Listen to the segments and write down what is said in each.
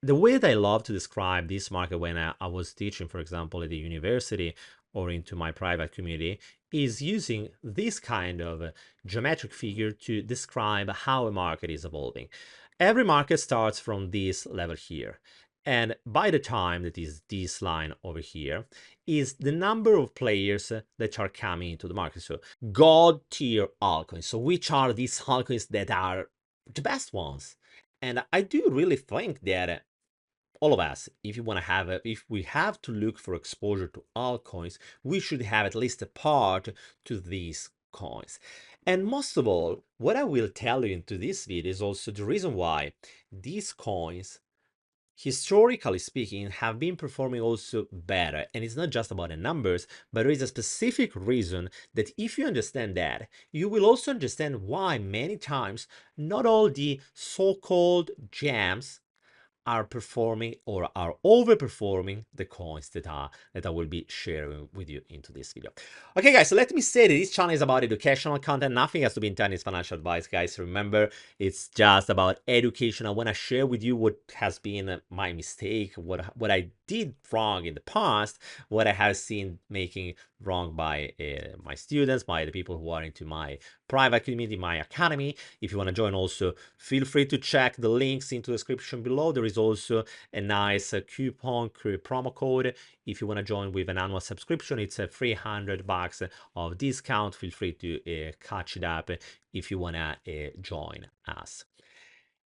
the way that I love to describe this market when I was teaching, for example, at the university or into my private community, is using this kind of geometric figure to describe how a market is evolving. Every market starts from this level here. And by the time that is this line over here, is the number of players that are coming into the market. So God tier altcoins. So which are these altcoins that are the best ones? And I do really think that all of us, if you want to have if we have to look for exposure to altcoins, we should have at least a part to these coins. And most of all, what I will tell you into this video is also the reason why these coins, historically speaking, have been performing also better. And it's not just about the numbers, but there is a specific reason that if you understand that, you will also understand why many times not all the so-called gems are performing or are overperforming the coins that I will be sharing with you into this video. Okay, guys, so let me say that this channel is about educational content. Nothing has to be intended as financial advice, guys. Remember, it's just about education. I want to share with you what has been my mistake, what I did wrong in the past, what I have seen making wrong by my students, by the people who are into my private community, my academy. If you want to join also, feel free to check the links into the description below. There is also a nice coupon promo code. If you want to join with an annual subscription, it's a $300 of discount. Feel free to catch it up if you want to join us.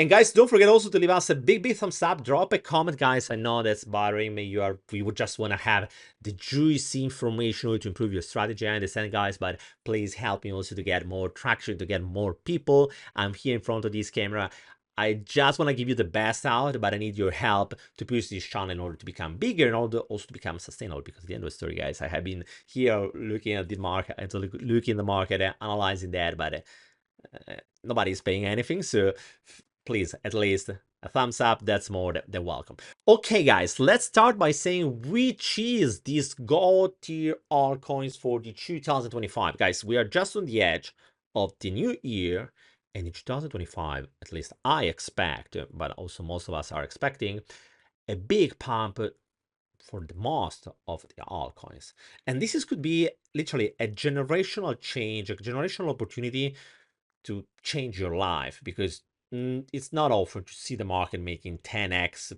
And guys, don't forget also to leave us a big thumbs up. Drop a comment, guys. I know that's bothering me. We would just want to have the juicy information to improve your strategy. I understand, guys, but please help me also to get more traction, to get more people. I'm here in front of this camera. I just want to give you the best out, but I need your help to push this channel in order to become bigger and also to become sustainable. Because at the end of the story, guys, I have been here looking at the market, looking at the market, analyzing that, but nobody's paying anything. So please, at least a thumbs up, that's more than welcome. Okay, guys, let's start by saying which is this God tier altcoins for the 2025. Guys, we are just on the edge of the new year, and in 2025, at least I expect, but also most of us are expecting, a big pump for the most of the altcoins. And could be literally a generational change, a generational opportunity to change your life, because it's not often to see the market making 10x,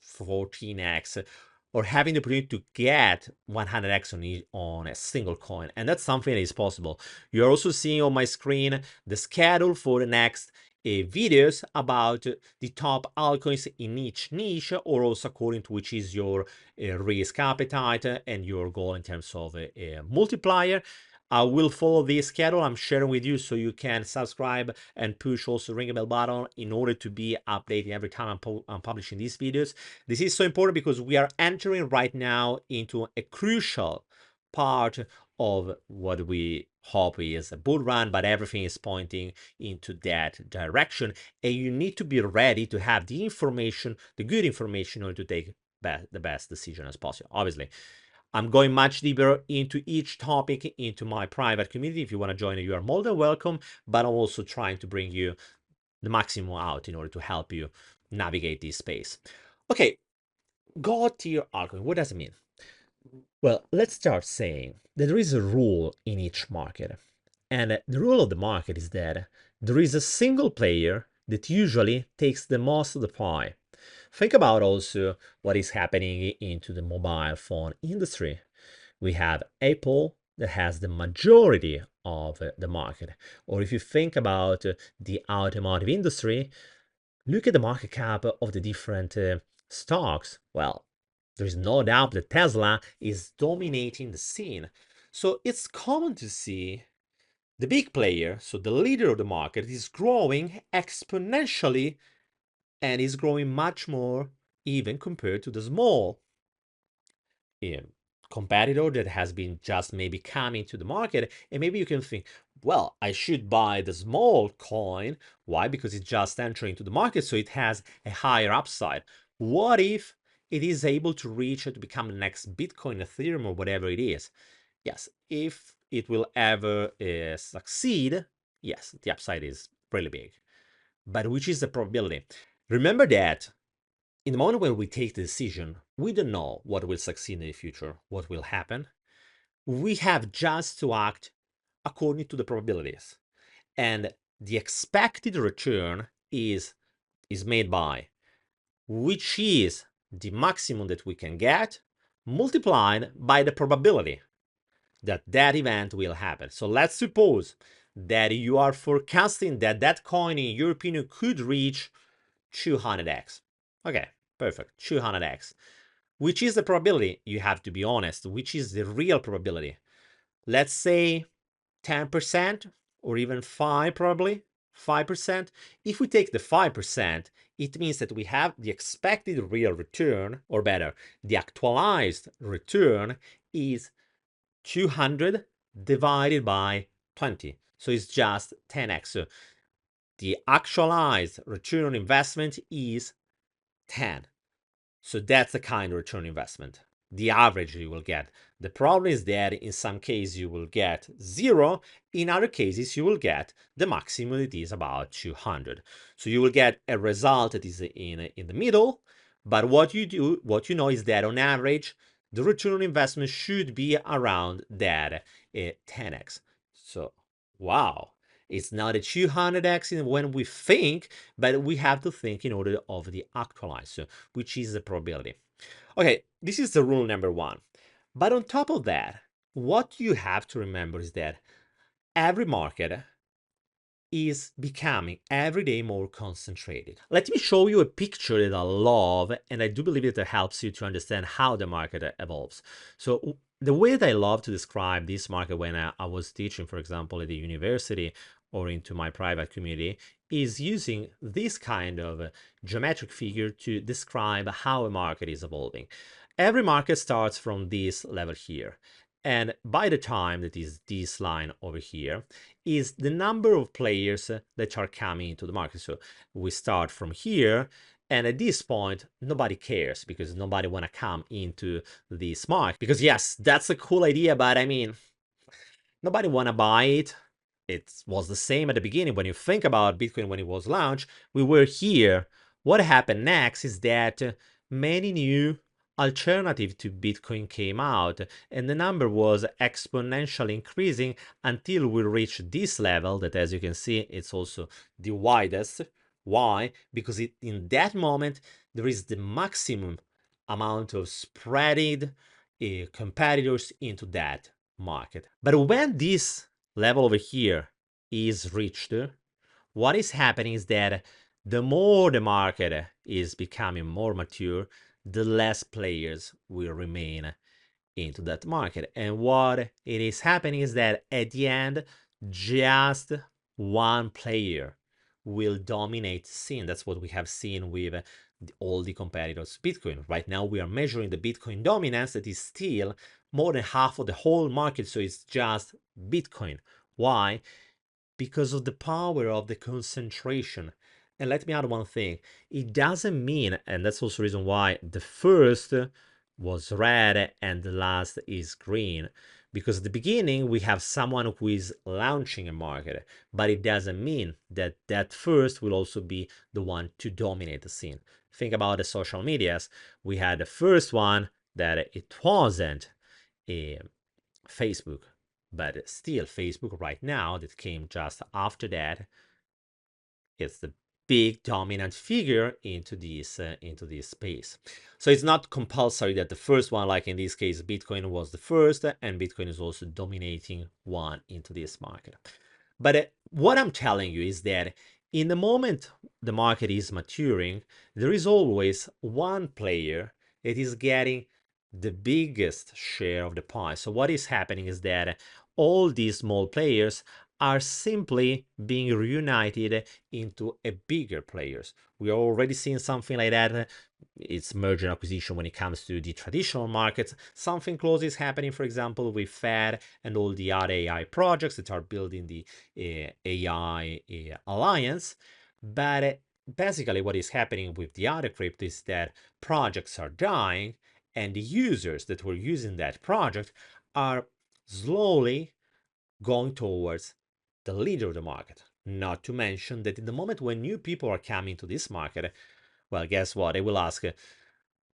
14x, or having the opportunity to get 100x on a single coin. And that's something that is possible. You're also seeing on my screen the schedule for the next videos about the top altcoins in each niche, or also according to which is your risk appetite and your goal in terms of a multiplier. I will follow this schedule I'm sharing with you, so you can subscribe and push also ring a bell button in order to be updated every time I'm publishing these videos. This is so important because we are entering right now into a crucial part of what we hope is a bull run, but everything is pointing into that direction. And you need to be ready to have the information, the good information, in order to take the best decision as possible. Obviously, I'm going much deeper into each topic into my private community. If you want to join, you are more than welcome, but I'm also trying to bring you the maximum out in order to help you navigate this space. Okay, God tier altcoin, what does it mean? Well, let's start saying that there is a rule in each market. And the rule of the market is that there is a single player that usually takes the most of the pie. Think about also what is happening into the mobile phone industry. We have Apple that has the majority of the market. Or if you think about the automotive industry, look at the market cap of the different stocks. Well, there's no doubt that Tesla is dominating the scene. So it's common to see the big player, so the leader of the market, is growing exponentially and is growing much more even compared to the small competitor that has been just maybe coming to the market. And maybe you can think, well, I should buy the small coin. Why? Because it's just entering to the market, so it has a higher upside. What if it is able to reach to become the next Bitcoin, Ethereum, or whatever it is? Yes, if it will ever succeed, yes, the upside is really big. But which is the probability? Remember that in the moment when we take the decision, we don't know what will succeed in the future, what will happen. We have just to act according to the probabilities. And the expected return is made by which is the maximum that we can get multiplied by the probability that that event will happen. So let's suppose that you are forecasting that that coin, in your opinion, could reach 200x. Okay, perfect, 200x. Which is the probability? You have to be honest. Which is the real probability? Let's say 10% or even 5 probably. 5%. If we take the 5%, it means that we have the expected real return, or better, the actualized return is 200 divided by 20. So it's just 10x. So the actualized return on investment is 10. So that's the kind of return on investment, the average you will get. The problem is that in some cases you will get 0. In other cases, you will get the maximum that is about 200. So you will get a result that is in the middle. But what you know is that on average, the return on investment should be around that 10x. So, wow. It's not a 200x when we think, but we have to think in order of the actualized, so, which is the probability. Okay, this is the rule number 1. But on top of that, what you have to remember is that every market is becoming every day more concentrated. Let me show you a picture that I love, and I do believe that it helps you to understand how the market evolves. So the way that I love to describe this market when I was teaching, for example, at the university or into my private community, is using this kind of geometric figure to describe how a market is evolving. Every market starts from this level here. And by the time that is this line over here, is the number of players that are coming into the market. So we start from here, and at this point, nobody cares because nobody want to come into this market. Because yes, that's a cool idea, but I mean, nobody want to buy it. It was the same at the beginning. When you think about Bitcoin when it was launched, we were here. What happened next is that many new alternative to Bitcoin came out, and the number was exponentially increasing until we reached this level that, as you can see, it's also the widest. Why? Because in that moment, there is the maximum amount of spreading competitors into that market. But when this level over here is reached, what is happening is that the more the market is becoming more mature, the less players will remain into that market. And what it is happening is that at the end, just one player will dominate the scene. That's what we have seen with all the competitors Bitcoin. Right now, we are measuring the Bitcoin dominance that is still more than half of the whole market. So it's just Bitcoin. Why? Because of the power of the concentration. And let me add one thing. It doesn't mean, and that's also the reason why the first was red and the last is green. Because at the beginning, we have someone who is launching a market, but it doesn't mean that that first will also be the one to dominate the scene. Think about the social medias. We had the first one that it wasn't a Facebook, but still Facebook right now that came just after that is the big dominant figure into this space. So it's not compulsory that the first one, like in this case, Bitcoin was the first, and Bitcoin is also dominating one into this market. But what I'm telling you is that in the moment the market is maturing, there is always one player that is getting the biggest share of the pie. So what is happening is that all these small players are simply being reunited into a bigger players. We are already seeing something like that. It's merger and acquisition when it comes to the traditional markets. Something close is happening, for example, with Fed and all the other AI projects that are building the AI alliance. But basically what is happening with the other crypto is that projects are dying, and the users that were using that project are slowly going towards the leader of the market. Not to mention that in the moment when new people are coming to this market, Well, guess what? They will ask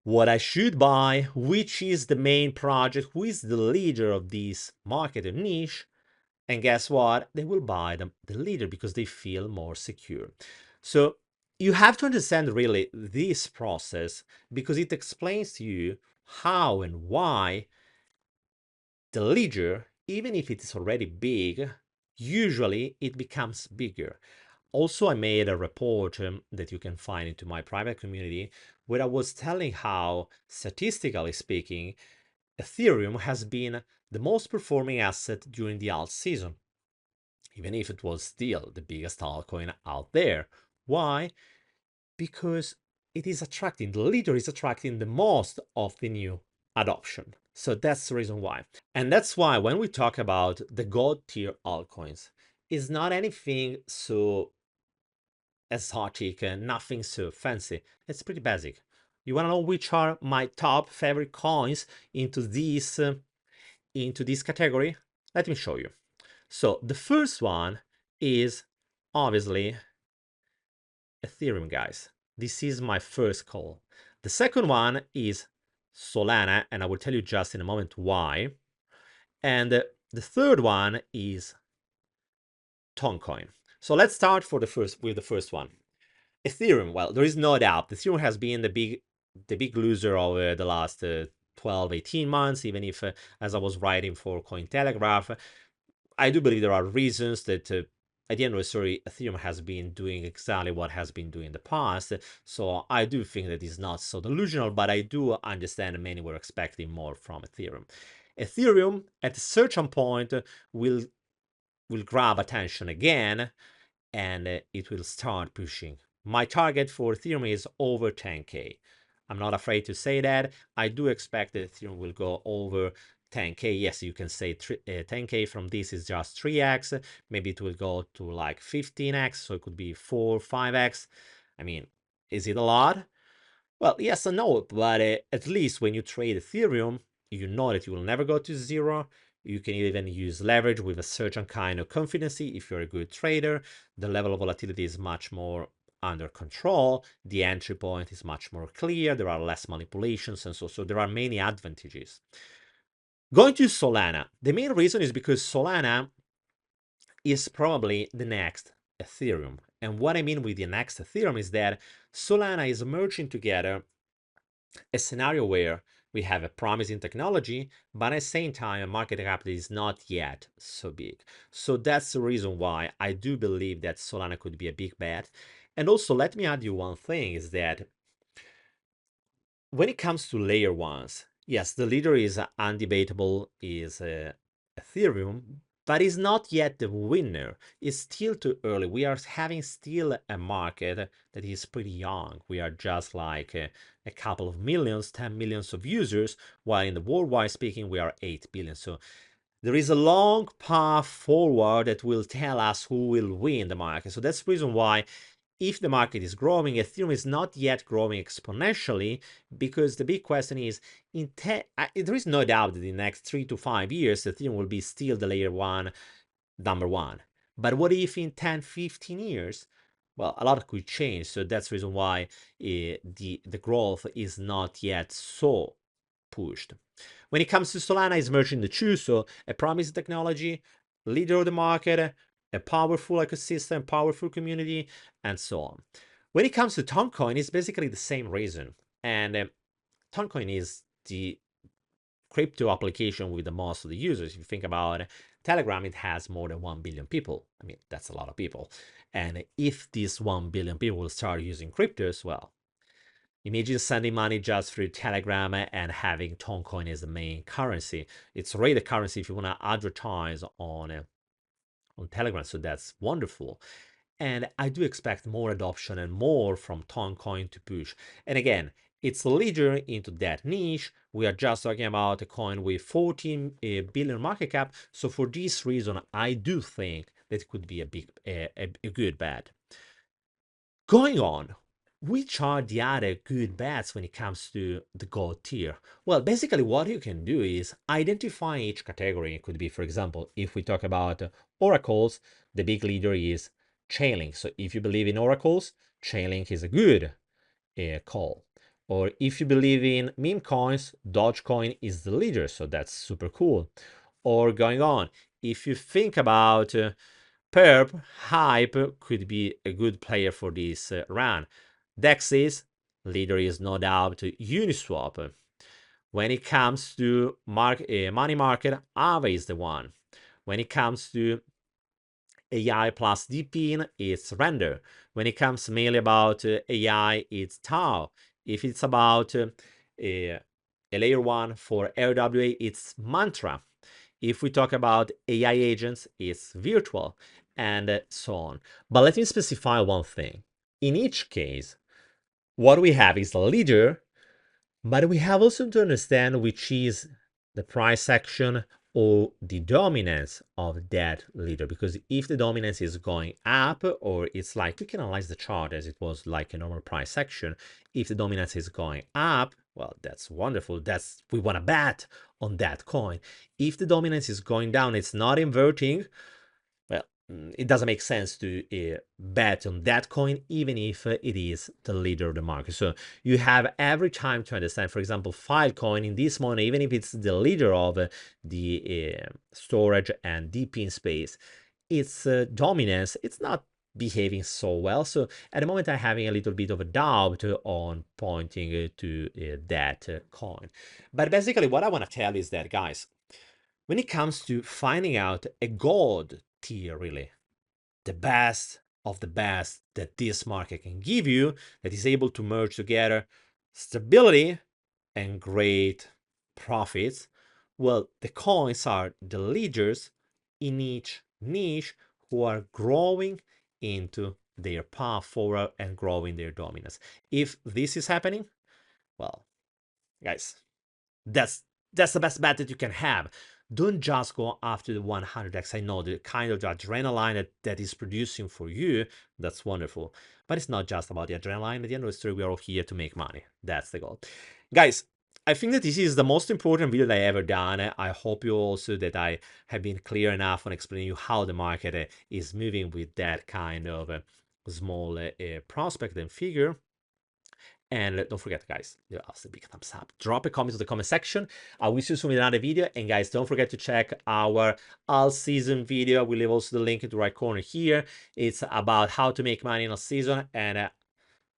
what I should buy, which is the main project, who is the leader of this market or niche. And guess what? They will buy the leader because they feel more secure. So you have to understand really this process because it explains to you how and why the leader, even if it is already big, usually it becomes bigger. Also, I made a report that you can find into my private community where I was telling how, statistically speaking, Ethereum has been the most performing asset during the alt season, even if it was still the biggest altcoin out there. Why? Because it is attracting, the leader is attracting the most of the new adoption. So that's the reason why. And that's why when we talk about the God tier altcoins, it's not anything so exotic and nothing so fancy. It's pretty basic. You want to know which are my top favorite coins into this category? Let me show you. So the first one is obviously Ethereum, guys. This is my first call. The second one is Solana, and I will tell you just in a moment why. And the third one is Toncoin. So let's start with the first one. Ethereum. Well, there is no doubt Ethereum has been the big loser of the last 12, 18 months, even if, as I was writing for Cointelegraph, I do believe there are reasons that at the end of the story, Ethereum has been doing exactly what has been doing in the past. So I do think that it's not so delusional, but I do understand many were expecting more from Ethereum. Ethereum at a certain point will grab attention again, and it will start pushing. My target for Ethereum is over 10K. I'm not afraid to say that. I do expect that Ethereum will go over 10K. Yes, you can say 10K from this is just 3x. Maybe it will go to like 15x, so it could be 4, 5x. I mean, is it a lot? Well, yes and no, but at least when you trade Ethereum, you know that you will never go to zero. You can even use leverage with a certain kind of confidence if you're a good trader. The level of volatility is much more under control. The entry point is much more clear. There are less manipulations, and so there are many advantages. Going to Solana, the main reason is because Solana is probably the next Ethereum. And what I mean with the next Ethereum is that Solana is merging together a scenario where we have a promising technology, but at the same time, a market cap that is not yet so big. So that's the reason why I do believe that Solana could be a big bet. And also, let me add you one thing is that when it comes to layer ones, yes, the leader is undebatable, is Ethereum, but is not yet the winner. It's still too early. We are having still a market that is pretty young. We are just like a couple of millions, 10 millions of users, while in the worldwide speaking, we are 8 billion. So there is a long path forward that will tell us who will win the market. So that's the reason why if the market is growing, Ethereum is not yet growing exponentially, because the big question is, there is no doubt that in the next 3 to 5 years, Ethereum will be still the layer one, number one. But what if in 10, 15 years? Well, a lot could change. So that's the reason why the growth is not yet so pushed. When it comes to Solana, it's merging the two. So a promising technology, leader of the market, a powerful ecosystem, powerful community, and so on. When it comes to Toncoin, it's basically the same reason. And Toncoin is the crypto application with the most of the users. If you think about it, Telegram, it has more than 1 billion people. I mean, that's a lot of people. And if these 1 billion people will start using cryptos, well, imagine sending money just through Telegram and having Toncoin as the main currency. It's already the currency if you want to advertise on Telegram, so that's wonderful. And I do expect more adoption and more from Toncoin to push. And again, it's a leader into that niche. We are just talking about a coin with 14 billion market cap. So for this reason, I do think that it could be a good bet. Going on, which are the other good bets when it comes to the gold tier? Well, basically what you can do is identify each category. It could be, for example, if we talk about oracles, the big leader is Chainlink. So if you believe in oracles, Chainlink is a good call. Or if you believe in meme coins, Dogecoin is the leader, so that's super cool. Or going on, if you think about Perp, Hype could be a good player for this run. Dexys, leader is no doubt Uniswap. When it comes to money market, Aave is the one. When it comes to AI plus DePIN, it's Render. When it comes mainly about AI, it's Tau. If it's about a layer one for RWA, it's Mantra. If we talk about AI agents, it's Virtual, and so on. But let me specify one thing. In each case, what we have is a leader, but we have also to understand which is the price action or the dominance of that leader. Because if the dominance is going up, or it's like, we can analyze the chart as it was like a normal price action. If the dominance is going up, well, that's wonderful. We want to bet on that coin. If the dominance is going down, it's not inverting, well, it doesn't make sense to bet on that coin, even if it is the leader of the market. So you have every time to understand, for example, Filecoin in this moment, even if it's the leader of the storage and DePIN space, its dominance, it's not behaving so well. So at the moment, I'm having a little bit of a doubt on pointing to that coin. But basically, what I want to tell is that, guys, when it comes to finding out a gold tier, really, the best of the best that this market can give you, that is able to merge together stability and great profits, well, the coins are the leaders in each niche who are growing into their path forward and growing their dominance. If this is happening, well, guys, that's the best bet that you can have. Don't just go after the 100x. I know the kind of adrenaline that is producing for you, that's wonderful. But it's not just about the adrenaline. At the end of the story, we are all here to make money. That's the goal. Guys, I think that this is the most important video that I ever done. I hope you also that I have been clear enough on explaining you how the market is moving with that kind of small prospect and figure. And don't forget, guys, give us a big thumbs up. Drop a comment in the comment section. I will see you soon with another video. And guys, don't forget to check our alt season video. We'll leave also the link in the right corner here. It's about how to make money in alt season. And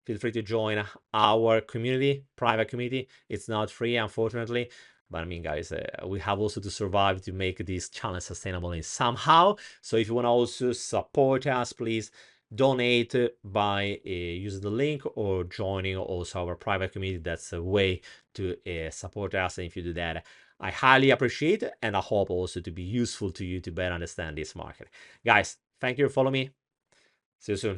feel free to join our community, private community. It's not free, unfortunately. But I mean, guys, we have also to survive to make this challenge sustainable in somehow. So if you want to also support us, please donate by using the link or joining also our private community. That's a way to support us. And if you do that, I highly appreciate it. And I hope also to be useful to you to better understand this market. Guys, thank you for following me. See you soon.